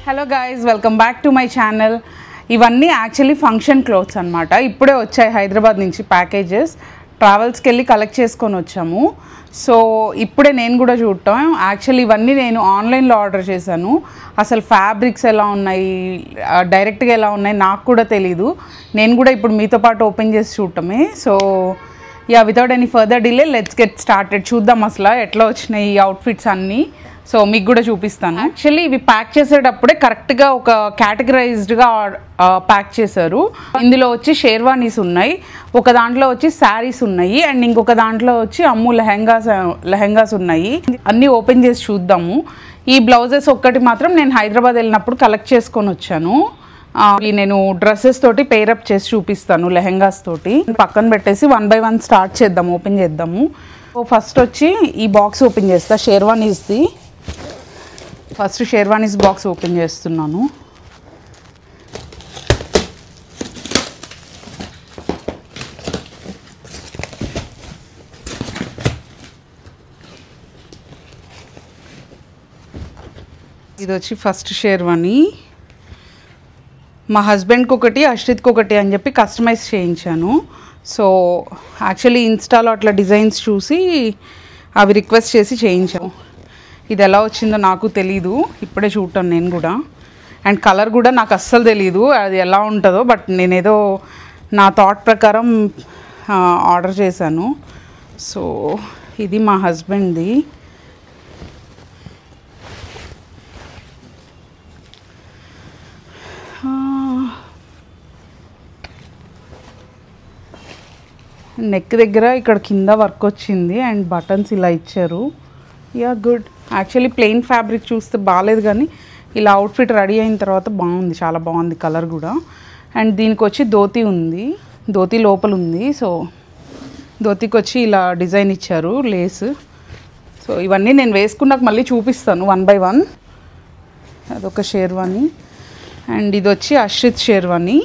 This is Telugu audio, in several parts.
Hello guys, welcome back to my channel. ఇవన్నీ యాక్చువల్లీ ఫంక్షన్ క్లోత్స్ అనమాట. ఇప్పుడే వచ్చాయి హైదరాబాద్ నుంచి ప్యాకేజెస్. ట్రావెల్స్కి వెళ్ళి కలెక్ట్ చేసుకొని వచ్చాము. సో ఇప్పుడే నేను కూడా చూడటం. యాక్చువల్లీ ఇవన్నీ నేను ఆన్లైన్లో ఆర్డర్ చేశాను. అసలు ఫ్యాబ్రిక్స్ ఎలా ఉన్నాయి, డైరెక్ట్గా ఎలా ఉన్నాయి నాకు కూడా తెలీదు. నేను కూడా ఇప్పుడు మీతో పాటు ఓపెన్ చేసి చూడటమే. So without any further delay let's get started. చూద్దాం అసలు ఎట్లా వచ్చినాయి ఈ అవుట్ఫిట్స్ అన్నీ. సో మీకు కూడా చూపిస్తాను. యాక్చువల్లీ ఇవి ప్యాక్ చేసేటప్పుడే కరెక్ట్గా ఒక కేటగరైజ్డ్గా ప్యాక్ చేశారు. ఇందులో వచ్చి షేర్వానీస్ ఉన్నాయి, ఒక దాంట్లో వచ్చి శారీస్ ఉన్నాయి, అండ్ ఇంకొక దాంట్లో వచ్చి అమ్ము లెహెంగాస్ ఉన్నాయి. అన్నీ ఓపెన్ చేసి చూద్దాము. ఈ బ్లౌజెస్ ఒక్కటి మాత్రం నేను హైదరాబాద్ వెళ్ళినప్పుడు కలెక్ట్ చేసుకొని వచ్చాను. నేను డ్రెస్సెస్ తోటి పేరప్ చేసి చూపిస్తాను, లెహెంగాస్ తోటి. పక్కన పెట్టేసి 1 by 1 స్టార్ట్ చేద్దాం, ఓపెన్ చేద్దాము. ఫస్ట్ వచ్చి ఈ బాక్స్ ఓపెన్ చేస్తా. షేర్వానీస్ది ఫస్ట్ షేర్వానీస్ బాక్స్ ఓపెన్ చేస్తున్నాను. ఇది వచ్చి ఫస్ట్ షేర్వానీ. మా హస్బెండ్కి ఒకటి, అశ్రిత్కి ఒకటి అని చెప్పి కస్టమైజ్ చేయించాను. సో యాక్చువల్లీ ఇన్స్టాలో అట్లా డిజైన్స్ చూసి అవి రిక్వెస్ట్ చేసి చేయించాను. ఇది ఎలా వచ్చిందో నాకు తెలీదు, ఇప్పుడే చూడటాను నేను కూడా. అండ్ కలర్ కూడా నాకు అస్సలు తెలీదు అది ఎలా ఉంటుందో. బట్ నేనేదో నా థాట్ ప్రకారం ఆర్డర్ చేశాను. సో ఇది మా హస్బెండ్ది. నెక్ దగ్గర ఇక్కడ కింద వర్క్ వచ్చింది అండ్ బటన్స్ ఇలా ఇచ్చారు. గుడ్. యాక్చువల్లీ ప్లెయిన్ ఫ్యాబ్రిక్ చూస్తే బాగాలేదు, కానీ ఇలా అవుట్ఫిట్ రెడీ అయిన తర్వాత బాగుంది, చాలా బాగుంది కలర్ కూడా. అండ్ దీనికి వచ్చి ధోతి ఉంది, ధోతి లోపల ఉంది. సో ధోతికి వచ్చి ఇలా డిజైన్ ఇచ్చారు, లేస్. సో ఇవన్నీ నేను వేసుకున్నాక మళ్ళీ చూపిస్తాను 1 by 1. అదొక షేర్వానీ. అండ్ ఇది వచ్చి అశ్రిత్ షేర్వానీ.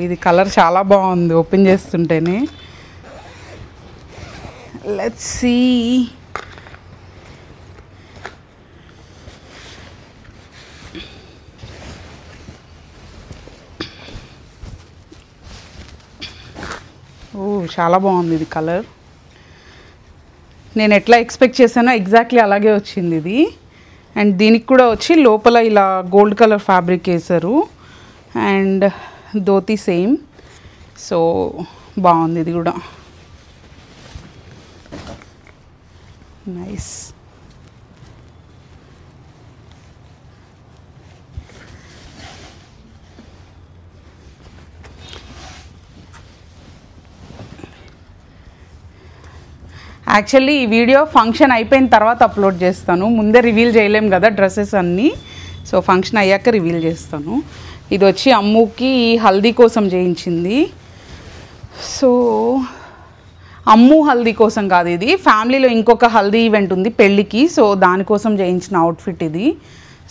ఇది కలర్ చాలా బాగుంది ఓపెన్ చేస్తుంటేనే. Let's see. చాలా బాగుంది ఇది కలర్. నేను ఎట్లా ఎక్స్పెక్ట్ చేశానో ఎగ్జాక్ట్లీ అలాగే వచ్చింది ఇది. అండ్ దీనికి కూడా వచ్చి లోపల ఇలా గోల్డ్ కలర్ ఫ్యాబ్రిక్ వేశారు. And dhoti same. సో బాగుంది ఇది కూడా, నైస్. యాక్చువల్లీ ఈ వీడియో ఫంక్షన్ అయిపోయిన తర్వాత అప్లోడ్ చేస్తాను, ముందే రివీల్ చేయలేం కదా డ్రెస్సెస్ అన్నీ. సో ఫంక్షన్ అయ్యాక రివీల్ చేస్తాను. ఇది వచ్చి అమ్ముకి హల్దీ కోసం చేయించింది. సో అమ్ము హల్దీ కోసం కాదు, ఇది ఫ్యామిలీలో ఇంకొక హల్దీ ఈవెంట్ ఉంది పెళ్ళికి. సో దానికోసం చేయించిన అవుట్ఫిట్ ఇది.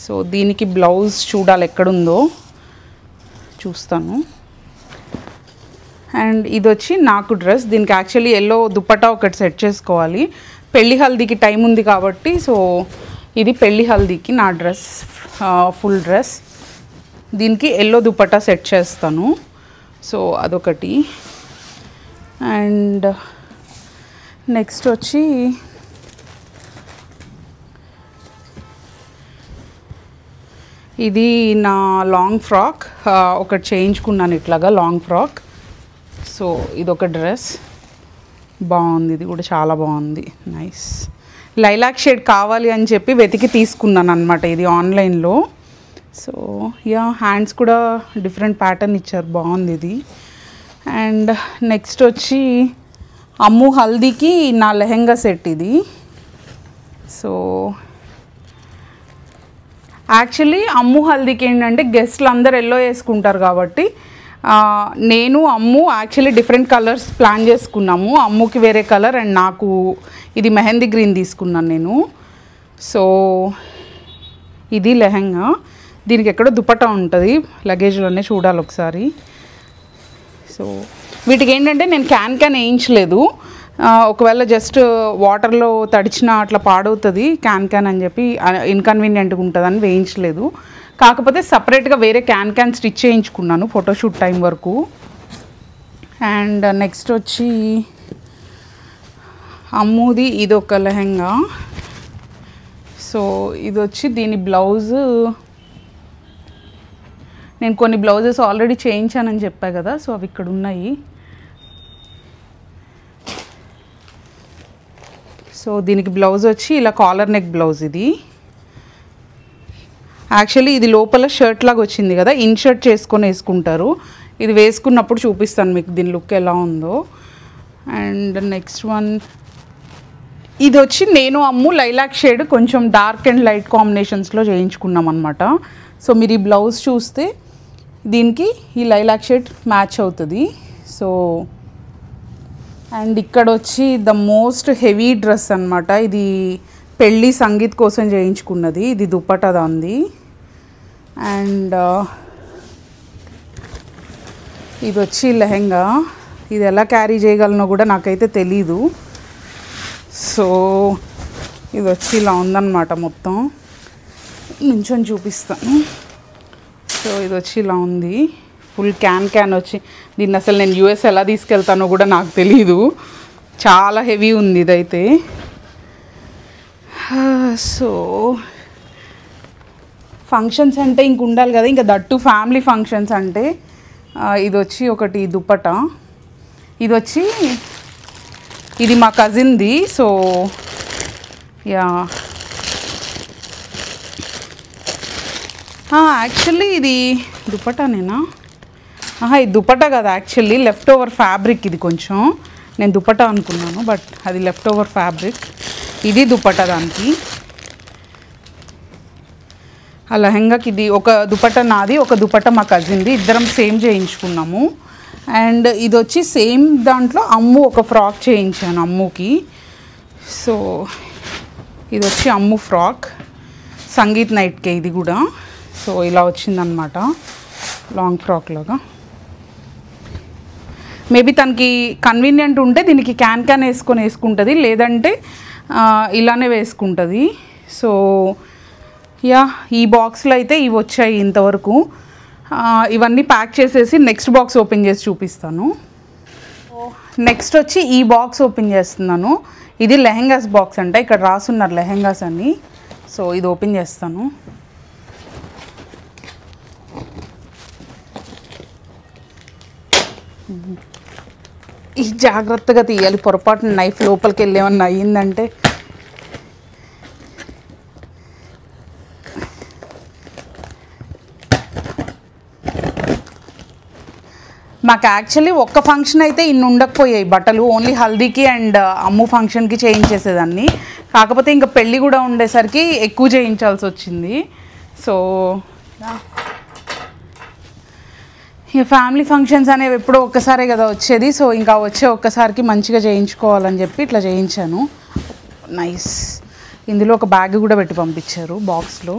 సో దీనికి బ్లౌజ్ చూడాలి ఎక్కడుందో, చూస్తాను. అండ్ ఇది వచ్చి నాకు డ్రెస్. దీనికి యాక్చువల్లీ ఎల్లో దుప్పటా ఒకటి సెట్ చేసుకోవాలి, పెళ్ళి హల్దీకి టైం ఉంది కాబట్టి. సో ఇది పెళ్ళి హల్దీకి నా డ్రెస్, ఫుల్ డ్రెస్. దీనికి ఎల్లో దుపట్టా సెట్ చేస్తాను. సో అదొకటి. అండ్ నెక్స్ట్ వచ్చి ఇది నా లాంగ్ ఫ్రాక్, ఒకటి చేయించుకున్నాను ఇట్లాగా లాంగ్ ఫ్రాక్. సో ఇదొక డ్రెస్ బాగుంది, ఇది కూడా చాలా బాగుంది, నైస్. లైలాక్ షేడ్ కావాలి అని చెప్పి వెతికి తీసుకున్నాను అనమాట ఇది ఆన్లైన్లో. సో హ్యాండ్స్ కూడా డిఫరెంట్ ప్యాటర్న్ ఇచ్చారు, బాగుంది ఇది. అండ్ నెక్స్ట్ వచ్చి అమ్ము హల్దీకి నా లెహెంగా సెట్ ఇది. సో యాక్చువల్లీ అమ్ము హల్దీకి ఏంటంటే గెస్ట్లు అందరు ఎల్లో వేసుకుంటారు కాబట్టి నేను అమ్ము యాక్చువల్లీ డిఫరెంట్ కలర్స్ ప్లాన్ చేసుకున్నాము. అమ్ముకి వేరే కలర్ అండ్ నాకు ఇది మెహందీ గ్రీన్ తీసుకున్నాను నేను. సో ఇది లెహెంగా. దీనికి ఎక్కడో దుపట్టా ఉంటుంది లగేజ్లోనే, చూడాలి ఒకసారి. సో వీటికి ఏంటంటే నేను క్యాన్ వేయించలేదు. ఒకవేళ జస్ట్ వాటర్లో తడిచినా అట్లా పాడవుతుంది క్యాన్ అని చెప్పి ఇన్కన్వీనియంట్గా ఉంటుందని వేయించలేదు. కాకపోతే సపరేట్గా వేరే క్యాన్ స్టిచ్ చేయించుకున్నాను ఫోటోషూట్ టైం వరకు. అండ్ నెక్స్ట్ వచ్చి అమ్ముది ఇది ఒక లెహెంగా. సో ఇది వచ్చి దీని బ్లౌజ్ నేను కొన్ని బ్లౌజెస్ ఆల్రెడీ చేయించానని చెప్పా కదా, సో అవి ఇక్కడ ఉన్నాయి. సో దీనికి బ్లౌజ్ వచ్చి ఇలా కాలర్ నెక్ బ్లౌజ్. ఇది యాక్చువల్లీ ఇది లోపల షర్ట్ లాగా వచ్చింది కదా, ఇన్షర్ట్ చేసుకొని వేసుకుంటారు. ఇది వేసుకున్నప్పుడు చూపిస్తాను మీకు దీని లుక్ ఎలా ఉందో. అండ్ నెక్స్ట్ వన్ ఇది వచ్చి నేను అమ్ము లైలాక్ షేడ్ కొంచెం డార్క్ అండ్ లైట్ కాంబినేషన్స్లో చేయించుకున్నాం అనమాట. సో మీరు ఈ బ్లౌజ్ చూస్తే దీనికి ఈ లైలాక్ షేడ్ మ్యాచ్ అవుతుంది. సో అండ్ ఇక్కడ వచ్చి ద మోస్ట్ హెవీ డ్రెస్ అనమాట. ఇది పెళ్ళి సంగీత్ కోసం చేయించుకున్నది. ఇది దుపట్టా దాంది. అండ్ ఇది వచ్చి లెహెంగా. ఇది ఎలా క్యారీ చేయగలనో కూడా నాకైతే తెలీదు. సో ఇది వచ్చి ఇలా ఉందన్నమాట మొత్తం. నుంచొని చూపిస్తాను. సో ఇది వచ్చి ఇలా ఉంది. ఫుల్ క్యాన్ వచ్చి దీన్ని అసలు నేను యూఎస్ ఎలా తీసుకెళ్తానో కూడా నాకు తెలీదు. చాలా హెవీ ఉంది ఇదైతే. సో ఫంక్షన్స్ అంటే ఇంక ఉండాలి కదా, ఇంకా దట్టు ఫ్యామిలీ ఫంక్షన్స్ అంటే ఇది వచ్చి ఒకటి దుపట్టా. ఇది వచ్చి ఇది మా కజిన్ది. సో యా యాక్చువల్లీ ఇది దుపట్టానేనా? ఇది దుపట్టా కదా, యాక్చువల్లీ లెఫ్ట్ ఓవర్ ఫ్యాబ్రిక్. ఇది కొంచెం నేను దుపట్టా అనుకున్నాను, బట్ అది లెఫ్ట్ ఓవర్ ఫ్యాబ్రిక్. ఇది దుపట్టా దానికి. ఆ లెహంగాకి ఇది ఒక దుపట్టా నాది, ఒక దుపట్టా మా కజిన్ది. ఇద్దరం సేమ్ చేయించుకున్నాము. అండ్ ఇది వచ్చి సేమ్ దాంట్లో అమ్ము ఒక ఫ్రాక్ చేయించాను అమ్ముకి. సో ఇది వచ్చి అమ్ము ఫ్రాక్, సంగీత్ నైట్కే ఇది కూడా. సో ఇలా వచ్చిందనమాట, లాంగ్ ఫ్రాక్ లాగా. మేబీ తనకి కన్వీనియంట్ ఉంటే దీనికి క్యాన్ వేసుకుంటుంది, లేదంటే ఇలానే వేసుకుంటుంది. సో యా ఈ బాక్స్లో అయితే ఇవి వచ్చాయి ఇంతవరకు. ఇవన్నీ ప్యాక్ చేసేసి నెక్స్ట్ బాక్స్ ఓపెన్ చేసి చూపిస్తాను. నెక్స్ట్ వచ్చి ఈ బాక్స్ ఓపెన్ చేస్తున్నాను. ఇది లెహెంగాస్ బాక్స్ అంట, ఇక్కడ రాసున్నారు లెహెంగాస్ అని. సో ఇది ఓపెన్ చేస్తాను. ఈ జాగ్రత్తగా తీయాలి, పొరపాటున నైఫ్ లోపలికి వెళ్ళేమన్నా అయ్యిందంటే. మాకు యాక్చువల్లీ ఒక్క ఫంక్షన్ అయితే ఇన్ని ఉండకపోయాయి బట్టలు, ఓన్లీ హల్దీకి అండ్ అమ్ము ఫంక్షన్కి చేయించేసేదాన్ని. కాకపోతే ఇంకా పెళ్ళి కూడా ఉండేసరికి ఎక్కువ చేయించాల్సి వచ్చింది. సో ఇక ఫ్యామిలీ ఫంక్షన్స్ అనేవి ఎప్పుడో ఒక్కసారే కదా వచ్చేది. సో ఇంకా వచ్చే ఒక్కసారికి మంచిగా చేయించుకోవాలని చెప్పి ఇట్లా చేయించాను. నైస్. ఇందులో ఒక బ్యాగ్ కూడా పెట్టి పంపించారు బాక్స్లో.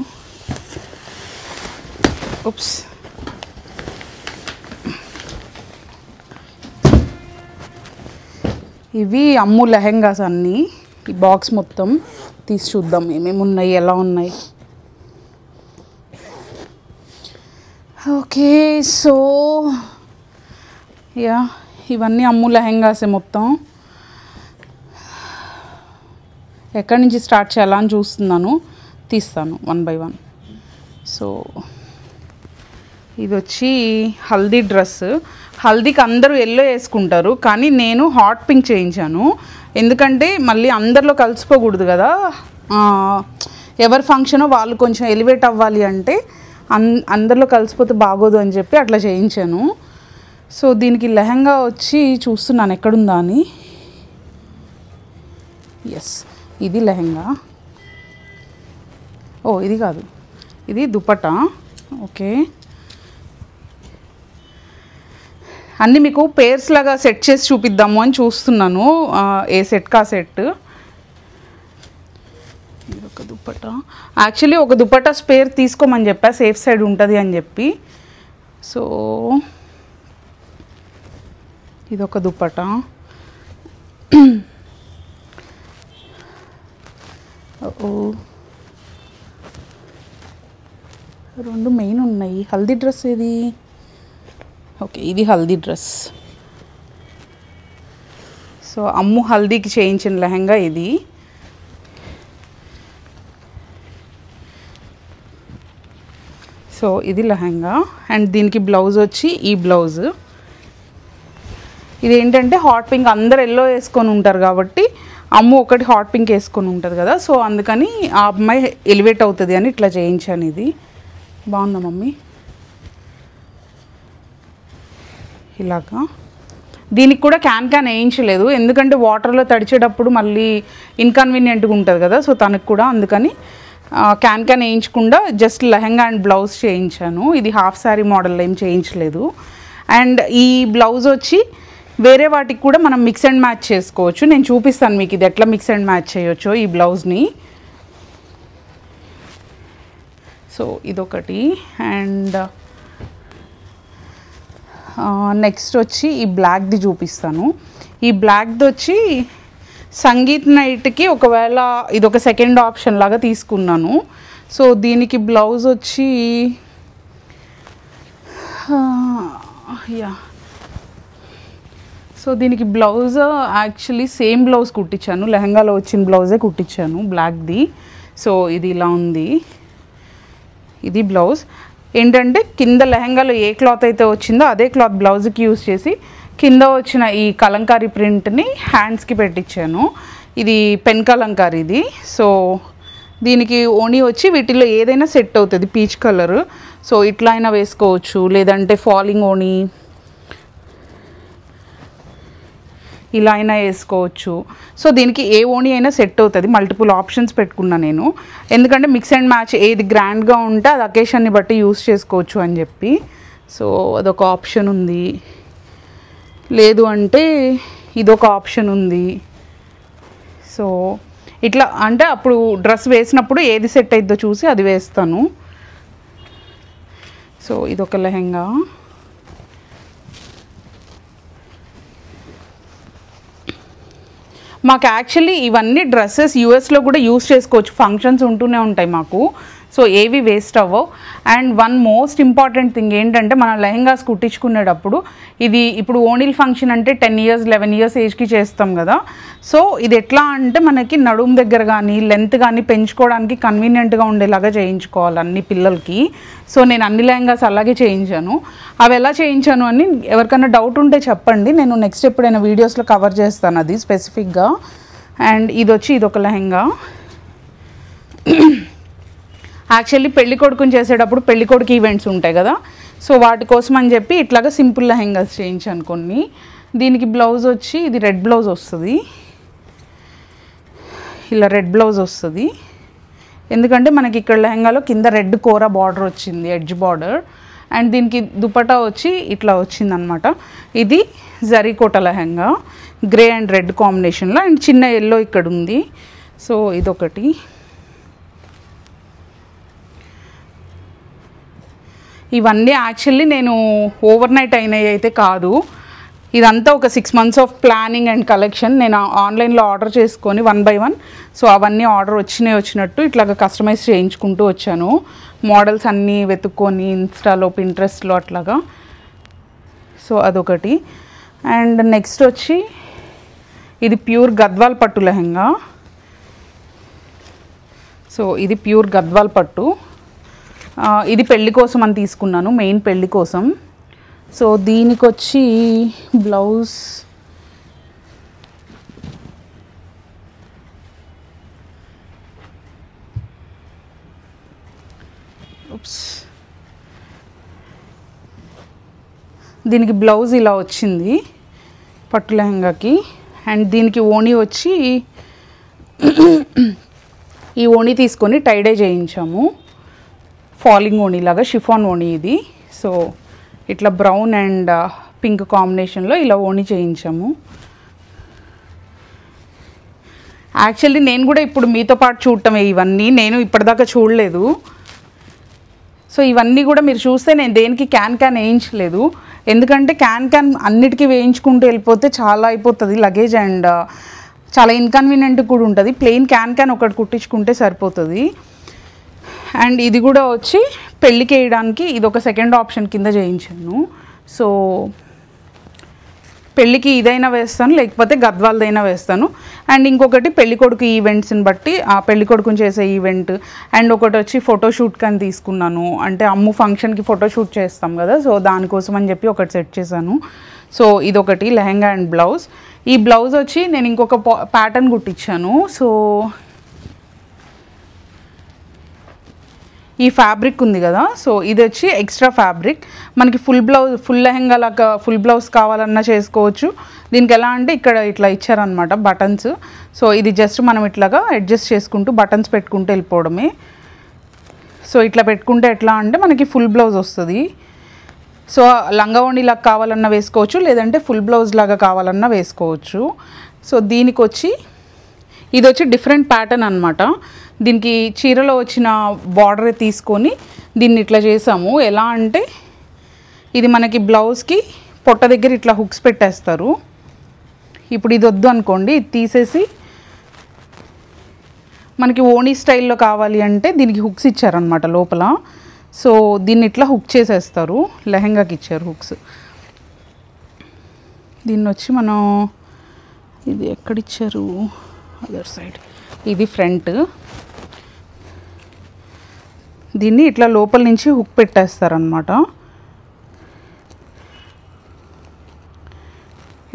ఉప్స్. ఇవి అమ్ము లెహెంగాస్ అన్నీ. ఈ బాక్స్ మొత్తం తీసి చూద్దాం ఏమేమి ఉన్నాయి, ఎలా ఉన్నాయి. ఓకే. సో యా ఇవన్నీ అమ్ము లెహెంగాసే మొత్తం. ఎక్కడి నుంచి స్టార్ట్ చేయాలా అని చూస్తున్నాను, తీస్తాను 1 by 1. సో ఇది వచ్చి హల్దీ డ్రెస్. హల్దీకి అందరూ ఎల్లో వేసుకుంటారు, కానీ నేను హాట్ పింక్ చేయించాను. ఎందుకంటే మళ్ళీ అందరిలో కలిసిపోకూడదు కదా, ఎవరి ఫంక్షనో వాళ్ళు కొంచెం ఎలివేట్ అవ్వాలి అంటే అందరిలో కలిసిపోతే బాగోదు అని చెప్పి అట్లా చేయించాను. సో దీనికి లెహంగా వచ్చి చూస్తున్నాను ఎక్కడుందా అని. ఎస్, ఇది లెహంగా. ఓ ఇది కాదు, ఇది దుపట్టా. ఓకే, అన్నీ మీకు పేర్స్ లాగా సెట్ చేసి చూపిద్దాము అని చూస్తున్నాను, ఏ సెట్ కా సెట్. ఇది ఒక దుపట్టా. యాక్చువల్లీ ఒక దుపట్టా స్పేర్ తీసుకోమని చెప్పా, సేఫ్ సైడ్ ఉంటుంది అని చెప్పి. సో ఇదొక దుపట్టా. రెండు మెయిన్ ఉన్నాయి. హల్దీ డ్రెస్ ఏది? ఓకే, ఇది హల్దీ డ్రెస్. సో అమ్ము హల్దీకి చేయించిన లెహంగా ఇది. సో ఇది లెహంగా అండ్ దీనికి బ్లౌజ్ వచ్చి ఈ బ్లౌజ్. ఇది ఏంటంటే హాట్ పింక్, అందరు ఎల్లో వేసుకొని ఉంటారు కాబట్టి అమ్ము ఒకటి హాట్ పింక్ వేసుకొని ఉంటుంది కదా, సో అందుకని ఆ అమ్మాయి ఎలివేట్ అవుతుంది అని ఇట్లా చేయించాను. ఇది బాగుందా మమ్మీ? ఇలాగా. దీనికి కూడా క్యాన్ వేయించలేదు, ఎందుకంటే వాటర్లో తడిచేటప్పుడు మళ్ళీ ఇన్కన్వీనియంట్గా ఉంటుంది కదా, సో తనకు కూడా అందుకని క్యాన్ వేయించకుండా జస్ట్ లెహంగా అండ్ బ్లౌజ్ చేయించాను. ఇది హాఫ్ శారీ మోడల్ ఏం చేయించలేదు. అండ్ ఈ బ్లౌజ్ వచ్చి వేరే వాటికి కూడా మనం మిక్స్ అండ్ మ్యాచ్ చేసుకోవచ్చు. నేను చూపిస్తాను మీకు ఇది ఎట్లా మిక్స్ అండ్ మ్యాచ్ చేయొచ్చో ఈ బ్లౌజ్ని. సో ఇదొకటి. అండ్ నెక్స్ట్ వచ్చి ఈ బ్లాక్ది చూపిస్తాను. ఈ బ్లాక్ది వచ్చి సంగీత్ నైట్కి ఒకవేళ ఇదొక సెకండ్ ఆప్షన్ లాగా తీసుకున్నాను. సో దీనికి బ్లౌజ్ వచ్చి సో దీనికి బ్లౌజ్ యాక్చువల్లీ సేమ్ బ్లౌజ్ కుట్టించాను, లెహంగాలో వచ్చిన బ్లౌజే కుట్టించాను బ్లాక్ది. సో ఇది ఇలా ఉంది. ఇది బ్లౌజ్. ఏంటంటే కింద లెహంగాలో ఏ క్లాత్ అయితే వచ్చిందో అదే క్లాత్ బ్లౌజ్కి యూజ్ చేసి కింద వచ్చిన ఈ కలంకారీ ప్రింట్ని హ్యాండ్స్కి పెట్టించాను. ఇది పెన్ కలంకారీ ఇది. సో దీనికి ఓణి వచ్చి వీటిలో ఏదైనా సెట్ అవుతుంది, పీచ్ కలర్. సో ఇట్లా అయినా వేసుకోవచ్చు, లేదంటే ఫాలింగ్ ఓణి ఇలా అయినా వేసుకోవచ్చు. సో దీనికి ఏ ఓణి అయినా సెట్ అవుతుంది. మల్టిపుల్ ఆప్షన్స్ పెట్టుకున్నా నేను, ఎందుకంటే మిక్స్ అండ్ మ్యాచ్ ఏది గ్రాండ్గా ఉంటే అది అకేషన్ని బట్టి యూస్ చేసుకోవచ్చు అని చెప్పి. సో అదొక ఆప్షన్ ఉంది. లేదు అంటే ఇదొక ఆప్షన్ ఉంది. సో ఇట్లా అంటే అప్పుడు డ్రెస్ వేసినప్పుడు ఏది సెట్ అయిద్దో చూసి అది వేస్తాను. సో ఇదొక లెహంగా. మాకు యాక్చువల్లీ ఇవన్నీ డ్రెస్సెస్ యూఎస్లో కూడా యూస్ చేసుకోవచ్చు, ఫంక్షన్స్ ఉంటూనే ఉంటాయి మాకు. సో ఏవి వేస్ట్ అవ్వవు. And one most important thing ఏంటంటే మనం లెహంగాస్ కుట్టించుకునేటప్పుడు ఇది ఇప్పుడు ఓణీల్ ఫంక్షన్ అంటే 10 years 11 years ఏజ్కి చేస్తాం కదా. సో ఇది ఎట్లా అంటే మనకి నడుము దగ్గర కానీ లెంత్ కానీ పెంచుకోవడానికి కన్వీనియంట్గా ఉండేలాగా చేయించుకోవాలి అన్ని పిల్లలకి. సో నేను అన్ని లెహంగాస్ అలాగే చేయించాను. అవి ఎలా చేయించాను అని ఎవరికైనా డౌట్ ఉంటే చెప్పండి, నేను నెక్స్ట్ ఎప్పుడైనా వీడియోస్లో కవర్ చేస్తాను అది స్పెసిఫిక్గా. అండ్ ఇది వచ్చి ఇదొక లెహంగా. యాక్చువల్లీ పెళ్లి కొడుకుని చేసేటప్పుడు పెళ్లి కొడుకు ఈవెంట్స్ ఉంటాయి కదా, సో వాటి కోసం అని చెప్పి ఇట్లాగా సింపుల్ లెహంగాస్ చేయించాను కొన్ని. దీనికి బ్లౌజ్ వచ్చి ఇది రెడ్ బ్లౌజ్ వస్తుంది, ఇలా రెడ్ బ్లౌజ్ వస్తుంది. ఎందుకంటే మనకి ఇక్కడ లెహంగాలో కింద రెడ్ కోరా బార్డర్ వచ్చింది, ఎడ్జ్ బార్డర్. అండ్ దీనికి దుపట్టా వచ్చి ఇట్లా వచ్చిందనమాట. ఇది zari kota lehenga, grey and red కాంబినేషన్లో, అండ్ చిన్న ఎల్లో ఇక్కడ ఉంది. సో ఇదొకటి. ఇవన్నీ యాక్చువల్లీ నేను ఓవర్ నైట్ అయినవి అయితే కాదు, ఇదంతా ఒక 6 months of planning and collection. నేను ఆన్లైన్లో ఆర్డర్ చేసుకొని 1 by 1 సో అవన్నీ ఆర్డర్ వచ్చినట్టు ఇట్లాగా కస్టమైజ్ చేయించుకుంటూ వచ్చాను. మోడల్స్ అన్నీ వెతుక్కొని ఇన్స్టాలో పింట్రెస్ట్లో అట్లాగా. సో అదొకటి. అండ్ నెక్స్ట్ వచ్చి ఇది ప్యూర్ గద్వాల్ పట్టు లెహంగా. సో ఇది ప్యూర్ గద్వాల్ పట్టు. ఇది పెళ్ళి కోసం అని తీసుకున్నాను, మెయిన్ పెళ్ళి కోసం. సో దీనికి వచ్చి బ్లౌజ్ దీనికి బ్లౌజ్ ఇలా వచ్చింది పట్టు లెహంగాకి. అండ్ దీనికి ఓణి వచ్చి ఈ ఓణి తీసుకొని టైడే చేయించాము, ఫాలింగ్ ఓణి లాగా, షిఫాన్ ఓణి ఇది. సో ఇట్లా బ్రౌన్ అండ్ పింక్ కాంబినేషన్లో ఇలా ఓణి చేయించాము. యాక్చువల్లీ నేను కూడా ఇప్పుడు మీతో పాటు చూడటమే, ఇవన్నీ నేను ఇప్పటిదాకా చూడలేదు. సో ఇవన్నీ కూడా మీరు చూస్తే నేను దేనికి క్యాన్ వేయించలేదు, ఎందుకంటే క్యాన్ అన్నిటికీ వేయించుకుంటూ వెళ్ళిపోతే చాలా అయిపోతుంది లగేజ్ అండ్ చాలా ఇన్కన్వీనియంట్ కూడా ఉంటుంది. ప్లెయిన్ క్యాన్ ఒకటి కుట్టించుకుంటే సరిపోతుంది. అండ్ ఇది కూడా వచ్చి పెళ్ళికి వేయడానికి ఇది ఒక సెకండ్ ఆప్షన్ కింద చేయించాను. సో పెళ్ళికి ఇదైనా వేస్తాను, లేకపోతే గద్వాలదైనా వేస్తాను. అండ్ ఇంకొకటి పెళ్ళికొడుకు ఈవెంట్స్ని బట్టి ఆ పెళ్ళికొడుకుని చేసే ఈవెంట్ అండ్ ఒకటి వచ్చి ఫోటోషూట్ కానీ తీసుకున్నాను, అంటే అమ్ము ఫంక్షన్కి ఫోటోషూట్ చేస్తాం కదా, సో దానికోసం అని చెప్పి ఒకటి సెట్ చేశాను. సో ఇదొకటి లెహంగా అండ్ బ్లౌజ్. ఈ బ్లౌజ్ వచ్చి నేను ఇంకొక ప్యాటర్న్ కుట్టించాను. సో ఈ ఫ్యాబ్రిక్ ఉంది కదా, సో ఇది వచ్చి ఎక్స్ట్రా ఫ్యాబ్రిక్. మనకి ఫుల్ లెహంగా లాగా ఫుల్ బ్లౌజ్ కావాలన్నా చేసుకోవచ్చు. దీనికి ఎలా అంటే ఇక్కడ ఇట్లా ఇచ్చారనమాట బటన్స్. సో ఇది జస్ట్ మనం ఇట్లాగా అడ్జస్ట్ చేసుకుంటూ బటన్స్ పెట్టుకుంటూ వెళ్ళిపోవడమే. సో ఇట్లా పెట్టుకుంటే ఎట్లా అంటే మనకి ఫుల్ బ్లౌజ్ వస్తుంది. సో లంగావోణిలాగా కావాలన్నా వేసుకోవచ్చు, లేదంటే ఫుల్ బ్లౌజ్ లాగా కావాలన్నా వేసుకోవచ్చు. సో దీనికి వచ్చి ఇది వచ్చి డిఫరెంట్ ప్యాటర్న్ అనమాట. దీనికి చీరలో వచ్చిన బార్డర్ తీసుకొని దీన్ని ఇట్లా చేసాము. ఎలా అంటే ఇది మనకి బ్లౌజ్కి పొట్ట దగ్గర ఇట్లా హుక్స్ పెట్టేస్తారు. ఇప్పుడు ఇది వద్దు అనుకోండి, ఇది తీసేసి మనకి ఓణీ స్టైల్లో కావాలి అంటే దీనికి హుక్స్ ఇచ్చారనమాట లోపల. సో దీన్ని ఇట్లా హుక్ చేసేస్తారు, లెహంగాకి ఇచ్చారు హుక్స్. దీన్ని వచ్చి మనం ఇది ఎక్కడిచ్చారు, అదర్ సైడ్, ఇది ఫ్రంట్. దీన్ని ఇట్లా లోపల నుంచి హుక్ పెట్టేస్తారనమాట.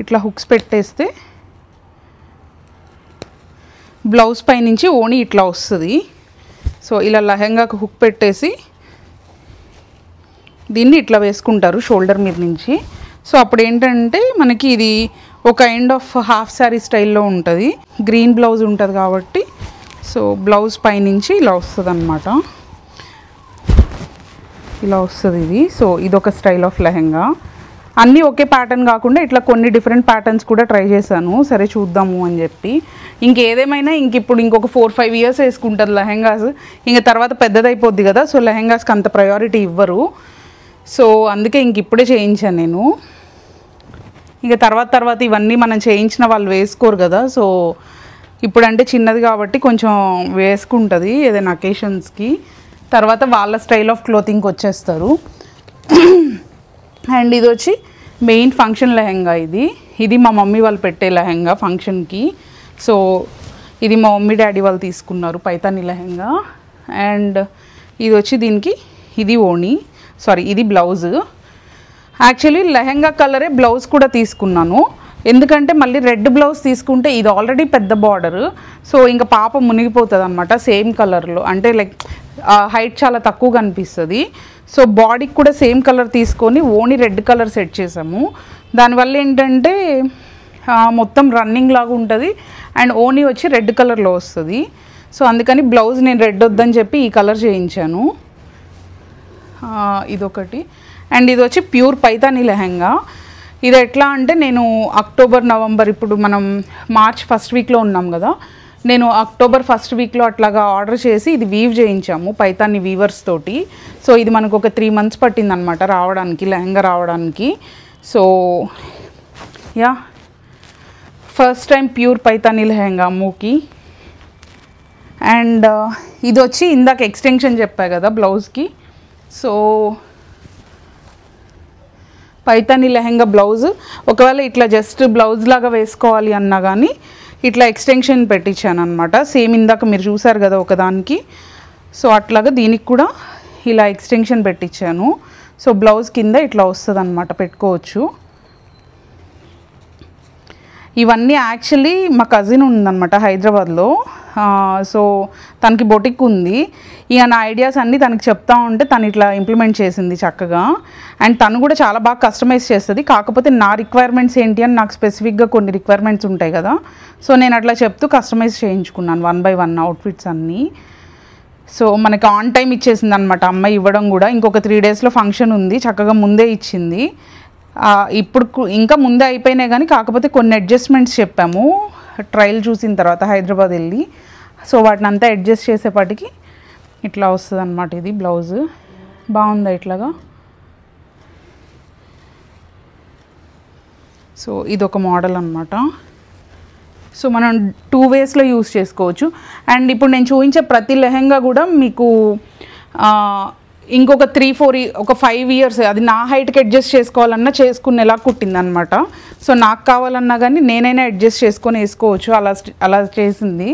ఇట్లా హుక్స్ పెట్టేస్తే బ్లౌజ్ పై నుంచి ఓణి ఇట్లా వస్తుంది. సో ఇలా లెహంగాకు హుక్ పెట్టేసి దీన్ని ఇట్లా వేసుకుంటారు షోల్డర్ మీద నుంచి. సో అప్పుడు ఏంటంటే మనకి ఇది ఒక కైండ్ ఆఫ్ హాఫ్ శారీ స్టైల్లో ఉంటుంది. గ్రీన్ బ్లౌజ్ ఉంటుంది కాబట్టి సో బ్లౌజ్ పైనుంచి ఇలా వస్తుంది అన్నమాట, ఇలా వస్తుంది ఇది. సో ఇదొక స్టైల్ ఆఫ్ లెహంగా. అన్నీ ఒకే ప్యాటర్న్ కాకుండా ఇట్లా కొన్ని డిఫరెంట్ ప్యాటర్న్స్ కూడా ట్రై చేశాను, సరే చూద్దాము అని చెప్పి. ఇంకేదేమైనా ఇప్పుడు ఇంకొక 4-5 ఇయర్స్ వేసుకుంటారు లెహంగాస్, ఇంక తర్వాత పెద్దదైపోద్ది కదా. సో లెహంగాస్కి అంత ప్రయారిటీ ఇవ్వరు. సో అందుకే ఇప్పుడే చేయించాను నేను. ఇక తర్వాత ఇవన్నీ మనం చేయించిన వాళ్ళు వేసుకోరు కదా. సో ఇప్పుడంటే చిన్నది కాబట్టి కొంచెం వేసుకుంటుంది ఏదైనా అకేషన్స్కి, తర్వాత వాళ్ళ స్టైల్ ఆఫ్ క్లోతింగ్కి వచ్చేస్తారు. అండ్ ఇది వచ్చి మెయిన్ ఫంక్షన్ లెహంగా. ఇది మా మమ్మీ వాళ్ళు పెట్టే లెహంగా ఫంక్షన్కి. సో ఇది మా మమ్మీ డాడీ వాళ్ళు తీసుకున్నారు పైతాని లెహంగా. అండ్ ఇది వచ్చి దీనికి ఇది ఓణి, సారీ ఇది బ్లౌజ్. యాక్చువల్లీ లెహంగా కలరే బ్లౌజ్ కూడా తీసుకున్నాను, ఎందుకంటే మళ్ళీ రెడ్ బ్లౌజ్ తీసుకుంటే ఇది ఆల్రెడీ పెద్ద బార్డర్. సో ఇంకా పాప మునిగిపోతుంది అనమాట సేమ్ కలర్లో, అంటే లైక్ హైట్ చాలా తక్కువ కనిపిస్తుంది. సో బాడీకి కూడా సేమ్ కలర్ తీసుకొని ఓణి రెడ్ కలర్ సెట్ చేసాము. దానివల్ల ఏంటంటే మొత్తం రన్నింగ్ లాగా ఉంటుంది అండ్ ఓణి వచ్చి రెడ్ కలర్లో వస్తుంది. సో అందుకని బ్లౌజ్ నేను రెడ్ వద్దని చెప్పి ఈ కలర్ చేయించాను. ఇదొకటి. అండ్ ఇది వచ్చి ప్యూర్ పైతాని లెహంగా. ఇది ఎట్లా అంటే నేను అక్టోబర్ నవంబర్, ఇప్పుడు మనం మార్చ్ ఫస్ట్ వీక్లో ఉన్నాం కదా, నేను అక్టోబర్ ఫస్ట్ వీక్లో అట్లాగా ఆర్డర్ చేసి ఇది వీవ్ చేయించాము పైతాని వీవర్స్ తోటి. సో ఇది మనకు ఒక 3 months పట్టిందనమాట రావడానికి, లెహంగా రావడానికి. So yeah first time pure Paithani lehenga అమ్ముకి. అండ్ ఇది వచ్చి ఇందాక ఎక్స్టెన్షన్ చెప్పా కదా బ్లౌజ్కి. సో పైతాని లెహంగా బ్లౌజ్ ఒకవేళ ఇట్లా జస్ట్ బ్లౌజ్ లాగా వేసుకోవాలి అన్నా కానీ ఇట్లా ఎక్స్టెన్షన్ పెట్టించాను అనమాట, సేమ్ ఇందాక మీరు చూసారు కదా ఒకదానికి. సో అట్లాగా దీనికి కూడా ఇలా ఎక్స్టెన్షన్ పెట్టించాను. సో బ్లౌజ్ కింద ఇట్లా వస్తుంది అనమాట, పెట్టుకోవచ్చు. ఇవన్నీ యాక్చువల్లీ మా కజిన్ ఉందన్నమాట హైదరాబాద్లో. సో తనకి బొటిక్ ఉంది. ఇక నా ఐడియాస్ అన్నీ తనకి చెప్తా ఉంటే తను ఇట్లా ఇంప్లిమెంట్ చేసింది చక్కగా. అండ్ తను కూడా చాలా బాగా కస్టమైజ్ చేస్తుంది. కాకపోతే నా రిక్వైర్మెంట్స్ ఏంటి అని నాకు స్పెసిఫిక్గా కొన్ని రిక్వైర్మెంట్స్ ఉంటాయి కదా, సో నేను అట్లా చెప్తూ కస్టమైజ్ చేయించుకున్నాను 1 by 1 అవుట్ఫిట్స్ అన్నీ. సో మనకి ఆన్ టైం ఇచ్చేసింది అనమాట అమ్మాయి ఇవ్వడం కూడా. ఇంకొక 3 daysలో ఫంక్షన్ ఉంది, చక్కగా ముందే ఇచ్చింది. ఇప్పుడు ఇంకా ముందే అయిపోయినాయి కానీ కాకపోతే కొన్ని అడ్జస్ట్మెంట్స్ చెప్పాము ట్రయల్ చూసిన తర్వాత హైదరాబాద్ వెళ్ళి. సో వాటిని అంతా అడ్జస్ట్ చేసేపాటికి ఇట్లా వస్తుంది అనమాట ఇది బ్లౌజ్. బాగుందా ఇట్లాగా. సో ఇదొక మోడల్ అనమాట. సో మనం 2 వేస్లో యూస్ చేసుకోవచ్చు. అండ్ ఇప్పుడు నేను చూపించే ప్రతి లెహెంగా కూడా మీకు ఇంకొక 3-4 ఒక 5 ఇయర్స్ అది నా హైట్కి అడ్జస్ట్ చేసుకోవాలన్నా చేసుకునేలా కుట్టిందనమాట. సో నాకు కావాలన్నా కానీ నేనైనా అడ్జస్ట్ చేసుకొని వేసుకోవచ్చు. అలా చేసింది.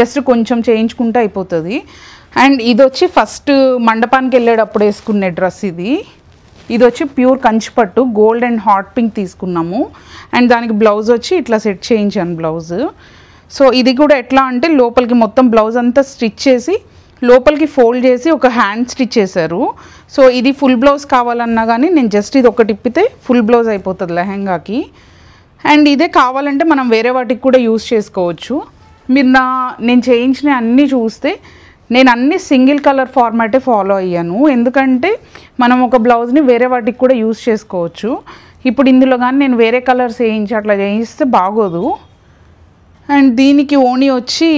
జస్ట్ కొంచెం చేయించుకుంటే అయిపోతుంది. అండ్ ఇది వచ్చి ఫస్ట్ మండపానికి వెళ్ళేటప్పుడు వేసుకునే డ్రెస్ ఇది వచ్చి pure Kanchipattu gold and hot pink తీసుకున్నాము. అండ్ దానికి బ్లౌజ్ వచ్చి ఇట్లా సెట్ చేయించాను బ్లౌజ్. సో ఇది కూడా ఎట్లా అంటే లోపలికి మొత్తం బ్లౌజ్ అంతా స్టిచ్ చేసి లోపలికి ఫోల్డ్ చేసి ఒక హ్యాండ్ స్టిచ్ చేశారు. సో ఇది ఫుల్ బ్లౌజ్ కావాలన్నా కానీ నేను జస్ట్ ఇది ఒకటి ఇప్పితే ఫుల్ బ్లౌజ్ అయిపోతుంది లెహెంగాకి. అండ్ ఇదే కావాలంటే మనం వేరే వాటికి కూడా యూస్ చేసుకోవచ్చు. మీరు నేను చేయించిన అన్నీ చూస్తే నేను అన్ని సింగిల్ కలర్ ఫార్మాటే ఫాలో అయ్యాను. ఎందుకంటే మనం ఒక బ్లౌజ్ని వేరే వాటికి కూడా యూస్ చేసుకోవచ్చు. ఇప్పుడు ఇందులో కానీ నేను వేరే కలర్స్ వేయించి అట్లా చేయిస్తే బాగోదు. అండ్ దీనికి ఓణీ వచ్చి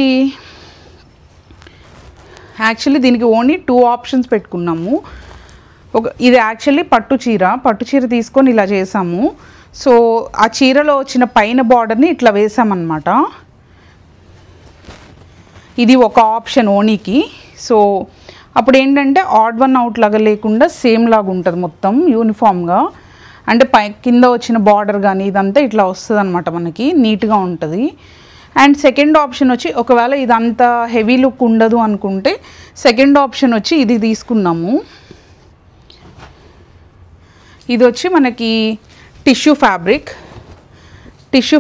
యాక్చువల్లీ దీనికి ఓన్లీ 2 ఆప్షన్స్ పెట్టుకున్నాము. ఇది యాక్చువల్లీ పట్టు చీర తీసుకొని ఇలా చేసాము. సో ఆ చీరలో వచ్చిన పైన బార్డర్ని ఇట్లా వేసామన్నమాట. ఇది ఒక ఆప్షన్ ఓణీకి. సో అప్పుడు ఏంటంటే ఆడ్ వన్ అవుట్ లాగా లేకుండా సేమ్ లాగా ఉంటుంది మొత్తం యూనిఫామ్గా. అంటే కింద వచ్చిన బార్డర్ కానీ ఇదంతా ఇట్లా వస్తుంది అనమాట, మనకి నీట్గా ఉంటుంది. అండ్ సెకండ్ ఆప్షన్ వచ్చి ఒకవేళ ఇదంతా హెవీ లుక్ ఉండదు అనుకుంటే సెకండ్ ఆప్షన్ వచ్చి ఇది తీసుకున్నాము. ఇది వచ్చి మనకి టిష్యూ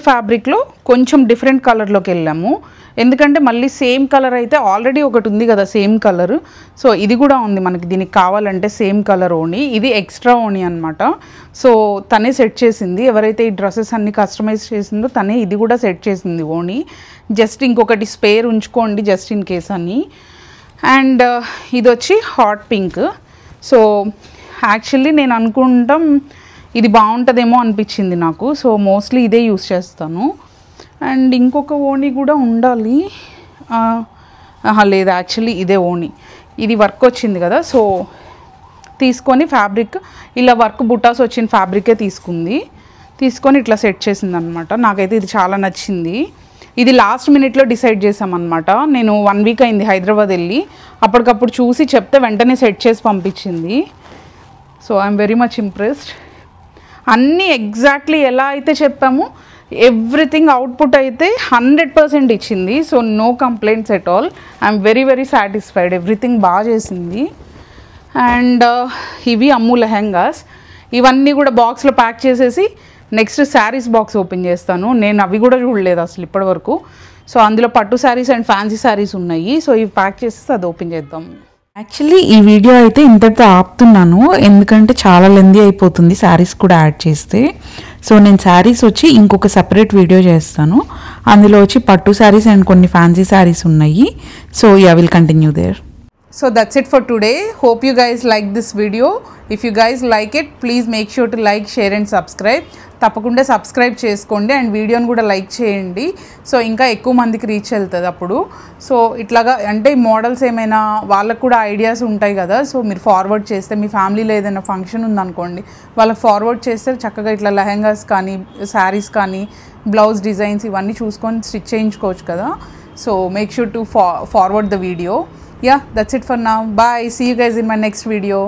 ఫ్యాబ్రిక్లో కొంచెం డిఫరెంట్ కలర్లోకి వెళ్ళాము. ఎందుకంటే మళ్ళీ సేమ్ కలర్ అయితే ఆల్రెడీ ఒకటి ఉంది కదా సేమ్ కలర్. సో ఇది కూడా ఉంది మనకి దీనికి కావాలంటే సేమ్ కలర్ ఓణి. ఇది ఎక్స్ట్రా ఓణి అనమాట. సో తనే సెట్ చేసింది. ఎవరైతే ఈ డ్రెస్సెస్ అన్ని కస్టమైజ్ చేసిందో తనే ఇది కూడా సెట్ చేసింది ఓణి. జస్ట్ ఇంకొకటి స్పేర్ ఉంచుకోండి జస్ట్ ఇన్ కేస్ అని. అండ్ ఇది వచ్చి హాట్ పింక్. సో యాక్చువల్లీ నేను అనుకుంటాం ఇది బాగుంటుందేమో అనిపించింది నాకు. సో మోస్ట్లీ ఇదే యూస్ చేస్తాను. అండ్ ఇంకొక ఓణి కూడా ఉండాలి. లేదు యాక్చువల్లీ ఇదే ఓణి. ఇది వర్క్ వచ్చింది కదా, సో తీసుకొని ఫ్యాబ్రిక్ ఇలా వర్క్ బుటాస్ వచ్చిన ఫ్యాబ్రికే తీసుకొని ఇట్లా సెట్ చేసింది అనమాట. నాకైతే ఇది చాలా నచ్చింది. ఇది లాస్ట్ మినిట్లో డిసైడ్ చేసామన్నమాట. నేను 1 వీక్ అయింది హైదరాబాద్ వెళ్ళి, అప్పటికప్పుడు చూసి చెప్తే వెంటనే సెట్ చేసి పంపించింది. So I'm very much impressed. అన్నీ ఎగ్జాక్ట్లీ ఎలా అయితే చెప్పామో ఎవ్రీథింగ్ అవుట్పుట్ అయితే 100% ఇచ్చింది. So no complaints at all. I'm very very satisfied. Everything బాగా చేసింది. అండ్ ఇవి అమ్ము లెహెంగాస్. ఇవన్నీ కూడా బాక్స్లో ప్యాక్ చేసేసి నెక్స్ట్ శారీస్ బాక్స్ ఓపెన్ చేస్తాను. నేను అవి కూడా చూడలేదు అసలు ఇప్పటివరకు. సో అందులో పట్టు శారీస్ అండ్ ఫ్యాన్సీ శారీస్ ఉన్నాయి. సో ఇవి ప్యాక్ చేసేసి అది ఓపెన్ చేద్దాం. యాక్చువల్లీ ఈ వీడియో అయితే ఇంతటితో ఆపుతున్నాను, ఎందుకంటే చాలా లెందీ అయిపోతుంది శారీస్ కూడా యాడ్ చేస్తే. సో నేను శారీస్ వచ్చి ఇంకొక సెపరేట్ వీడియో చేస్తాను. అందులో వచ్చి పట్టు శారీస్ అండ్ కొన్ని ఫ్యాన్సీ శారీస్ ఉన్నాయి. So yeah will continue there. So that's it for today. Hope you guys like this video. If you guys like it, please make sure to like, share and subscribe. తప్పకుండా సబ్స్క్రైబ్ చేసుకోండి అండ్ వీడియోని కూడా లైక్ చేయండి. సో ఇంకా ఎక్కువ మందికి రీచ్ వెళ్తుంది అప్పుడు. సో ఇట్లాగా అంటే మోడల్స్ ఏమైనా వాళ్ళకు కూడా ఐడియాస్ ఉంటాయి కదా. సో మీరు ఫార్వర్డ్ చేస్తే మీ ఫ్యామిలీలో ఏదైనా ఫంక్షన్ ఉందనుకోండి, వాళ్ళకి ఫార్వర్డ్ చేస్తే చక్కగా ఇట్లా లెహెంగాస్ కానీ శారీస్ కానీ బ్లౌజ్ డిజైన్స్ ఇవన్నీ చూసుకొని స్టిచ్ చేయించుకోవచ్చు కదా. So make sure to forward the video. Yeah, that's it for now. Bye. See you guys in my next video.